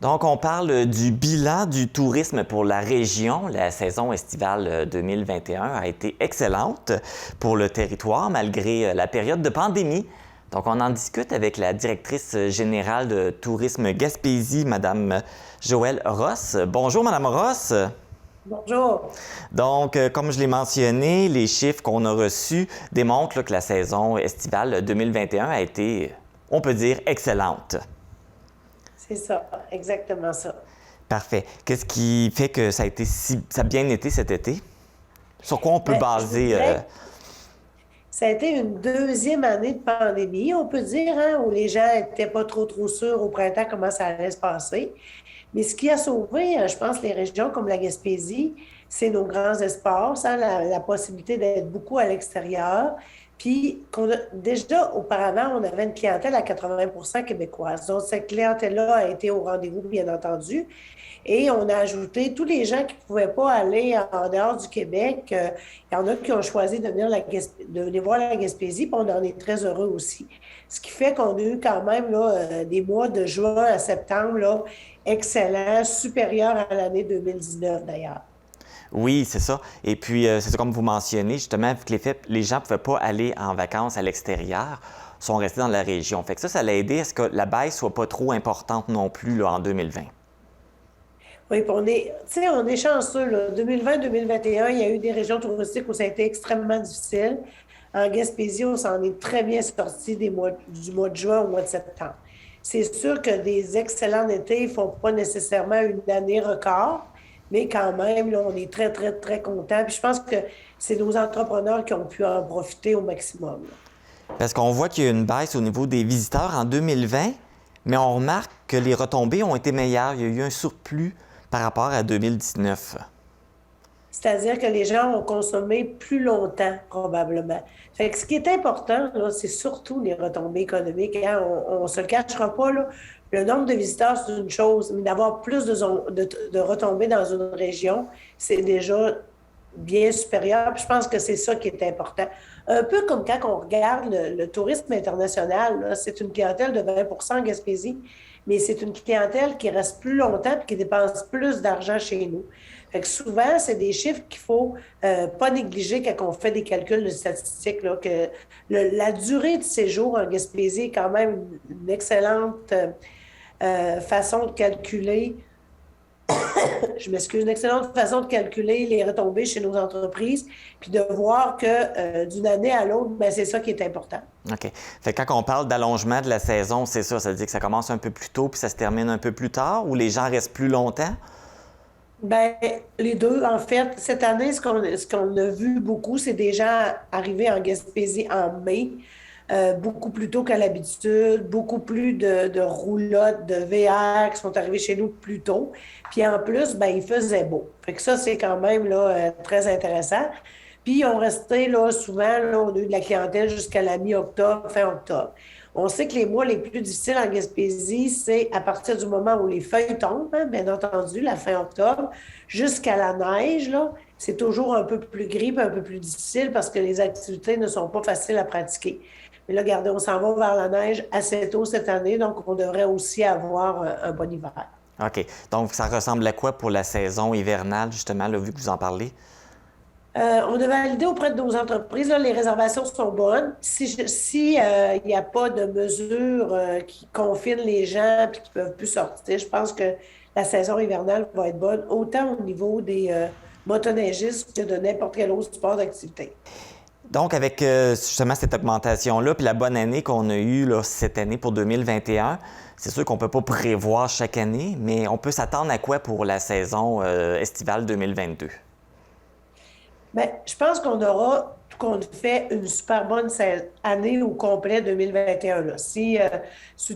Donc, on parle du bilan du tourisme pour la région. La saison estivale 2021 a été excellente pour le territoire malgré la période de pandémie. Donc, on en discute avec la directrice générale de Tourisme Gaspésie, Mme Joëlle Ross. Bonjour, Mme Ross. Bonjour. Donc, comme je l'ai mentionné, les chiffres qu'on a reçus démontrent que la saison estivale 2021 a été, on peut dire, excellente. C'est ça, exactement ça. Parfait. Qu'est-ce qui fait que ça a bien été cet été? Sur quoi on peut Bien, je vous baser? dirais que ça a été une deuxième année de pandémie, on peut dire, hein, où les gens n'étaient pas trop sûrs au printemps comment ça allait se passer. Mais ce qui a sauvé, je pense, les régions comme la Gaspésie, c'est nos grands espaces, hein, la possibilité d'être beaucoup à l'extérieur. Puis, déjà, auparavant, on avait une clientèle à 80 québécoise. Donc, cette clientèle-là a été au rendez-vous, bien entendu. Et on a ajouté tous les gens qui ne pouvaient pas aller en dehors du Québec. Il y en a qui ont choisi de venir voir la Gaspésie, puis on en est très heureux aussi. Ce qui fait qu'on a eu quand même là, des mois de juin à septembre là, excellents, supérieurs à l'année 2019 d'ailleurs. Oui, c'est ça. Et puis, c'est ça, comme vous mentionnez, justement, vu que les gens ne pouvaient pas aller en vacances à l'extérieur, sont restés dans la région. Fait que ça l'a aidé à ce que la baisse soit pas trop importante non plus là, en 2020. Oui, puis on est chanceux, là. 2020-2021, il y a eu des régions touristiques où ça a été extrêmement difficile. En Gaspésie, on s'en est très bien sorti du mois de juin au mois de septembre. C'est sûr que des excellents étés ne font pas nécessairement une année record, mais quand même, là, on est très contents. Puis je pense que c'est nos entrepreneurs qui ont pu en profiter au maximum, là. Parce qu'on voit qu'il y a une baisse au niveau des visiteurs en 2020, mais on remarque que les retombées ont été meilleures. Il y a eu un surplus par rapport à 2019. C'est-à-dire que les gens ont consommé plus longtemps, probablement. Fait que ce qui est important, là, c'est surtout les retombées économiques, hein. On ne se le cachera pas, là. Le nombre de visiteurs, c'est une chose, mais d'avoir plus de retombées dans une région, c'est déjà bien supérieur. Puis je pense que c'est ça qui est important. Un peu comme quand on regarde le tourisme international, là, c'est une clientèle de 20 en Gaspésie, mais c'est une clientèle qui reste plus longtemps et qui dépense plus d'argent chez nous. Fait que souvent, c'est des chiffres qu'il faut pas négliger quand on fait des calculs de statistiques, là, que la durée de séjour en Gaspésie est quand même une excellente façon de calculer je m'excuse, une excellente façon de calculer les retombées chez nos entreprises, puis de voir que d'une année à l'autre, ben, c'est ça qui est important. OK. Fait que quand on parle d'allongement de la saison, c'est ça. Ça veut dire que ça commence un peu plus tôt puis ça se termine un peu plus tard ou les gens restent plus longtemps? Ben, les deux, en fait. Cette année, ce qu'on a vu beaucoup, c'est des gens arrivés en Gaspésie en mai, beaucoup plus tôt qu'à l'habitude, beaucoup plus de roulottes, de VR qui sont arrivés chez nous plus tôt. Puis en plus, ben, il faisait beau. Fait que ça, c'est quand même là, très intéressant. Puis ils ont resté là, souvent, là, on a eu de la clientèle jusqu'à la mi-octobre, fin octobre. On sait que les mois les plus difficiles en Gaspésie, c'est à partir du moment où les feuilles tombent, hein, bien entendu, la fin octobre, jusqu'à la neige, là, c'est toujours un peu plus gris et un peu plus difficile parce que les activités ne sont pas faciles à pratiquer. Mais là, regardez, on s'en va vers la neige assez tôt cette année, donc on devrait aussi avoir un bon hiver. OK. Donc, ça ressemble à quoi pour la saison hivernale, justement, là, vu que vous en parlez? On a validé auprès de nos entreprises, là, les réservations sont bonnes. Si, il n'y a pas de mesures qui confinent les gens et qui ne peuvent plus sortir, je pense que la saison hivernale va être bonne, autant au niveau des motoneigistes que de n'importe quel autre sport d'activité. Donc, avec justement cette augmentation-là, puis la bonne année qu'on a eue là, cette année pour 2021, c'est sûr qu'on ne peut pas prévoir chaque année, mais on peut s'attendre à quoi pour la saison estivale 2022? Bien, je pense qu'on fait une super bonne année au complet 2021. Là. Si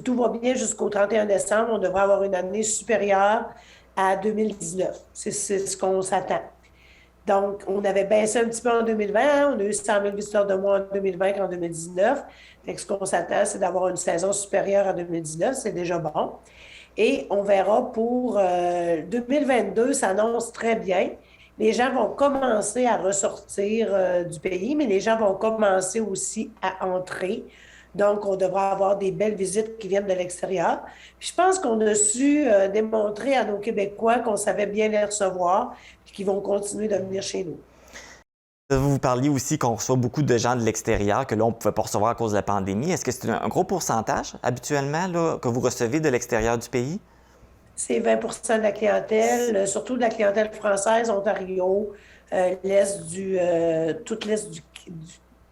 tout va bien jusqu'au 31 décembre, on devrait avoir une année supérieure à 2019. C'est ce qu'on s'attend. Donc, on avait baissé un petit peu en 2020. Hein. On a eu 100 000 visiteurs de moins en 2020 qu'en 2019. Fait que ce qu'on s'attend, c'est d'avoir une saison supérieure à 2019. C'est déjà bon. Et on verra pour 2022, ça annonce très bien. Les gens vont commencer à ressortir du pays, mais les gens vont commencer aussi à entrer. Donc, on devra avoir des belles visites qui viennent de l'extérieur. Puis je pense qu'on a su démontrer à nos Québécois qu'on savait bien les recevoir et qu'ils vont continuer de venir chez nous. Vous parliez aussi qu'on reçoit beaucoup de gens de l'extérieur que là, on ne pouvait pas recevoir à cause de la pandémie. Est-ce que c'est un gros pourcentage habituellement là, que vous recevez de l'extérieur du pays? C'est 20 de la clientèle, surtout de la clientèle française, Ontario, tout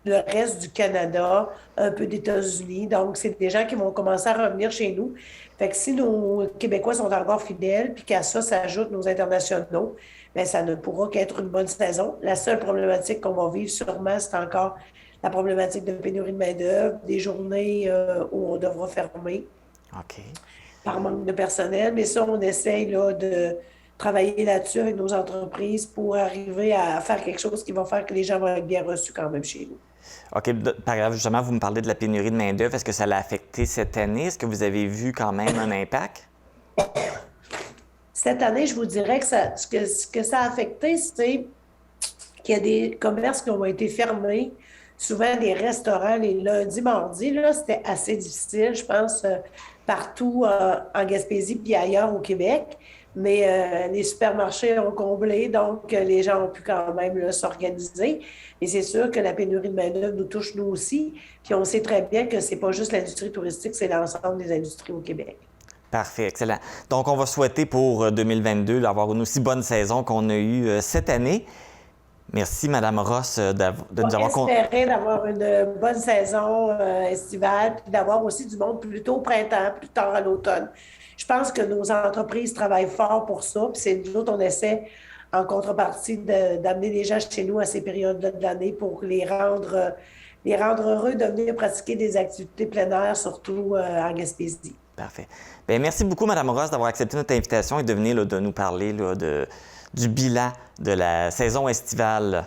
le reste du Canada, un peu d'États-Unis. Donc, c'est des gens qui vont commencer à revenir chez nous. Fait que si nos Québécois sont encore fidèles, puis qu'à ça s'ajoutent nos internationaux, bien, ça ne pourra qu'être une bonne saison. La seule problématique qu'on va vivre sûrement, c'est encore la problématique de pénurie de main-d'œuvre, des journées où on devra fermer OK. par manque de personnel. Mais ça, on essaye là, de travailler là-dessus avec nos entreprises pour arriver à faire quelque chose qui va faire que les gens vont être bien reçus quand même chez nous. OK. Par exemple, justement, vous me parlez de la pénurie de main-d'œuvre. Est-ce que ça l'a affecté cette année? Est-ce que vous avez vu quand même un impact? Cette année, je vous dirais que ce que ça a affecté, c'est qu'il y a des commerces qui ont été fermés, souvent des restaurants les lundis, mardis. Là, c'était assez difficile, je pense, partout en Gaspésie puis ailleurs au Québec. Mais les supermarchés ont comblé, donc les gens ont pu quand même s'organiser. Et c'est sûr que la pénurie de main-d'œuvre nous touche nous aussi. Puis on sait très bien que c'est pas juste l'industrie touristique, c'est l'ensemble des industries au Québec. Parfait, excellent. Donc, on va souhaiter pour 2022 d'avoir une aussi bonne saison qu'on a eue cette année. Merci, Madame Ross, de nous avoir... Espérer d'avoir une bonne saison estivale, puis d'avoir aussi du monde plus tôt au printemps, plus tard à l'automne. Je pense que nos entreprises travaillent fort pour ça, puis c'est nous autres, on essaie en contrepartie d'amener les gens chez nous à ces périodes-là de l'année pour les rendre heureux de venir pratiquer des activités plein air, surtout en Gaspésie. Parfait. Bien, merci beaucoup, Mme Ross, d'avoir accepté notre invitation et de venir là, de nous parler là, du bilan de la saison estivale.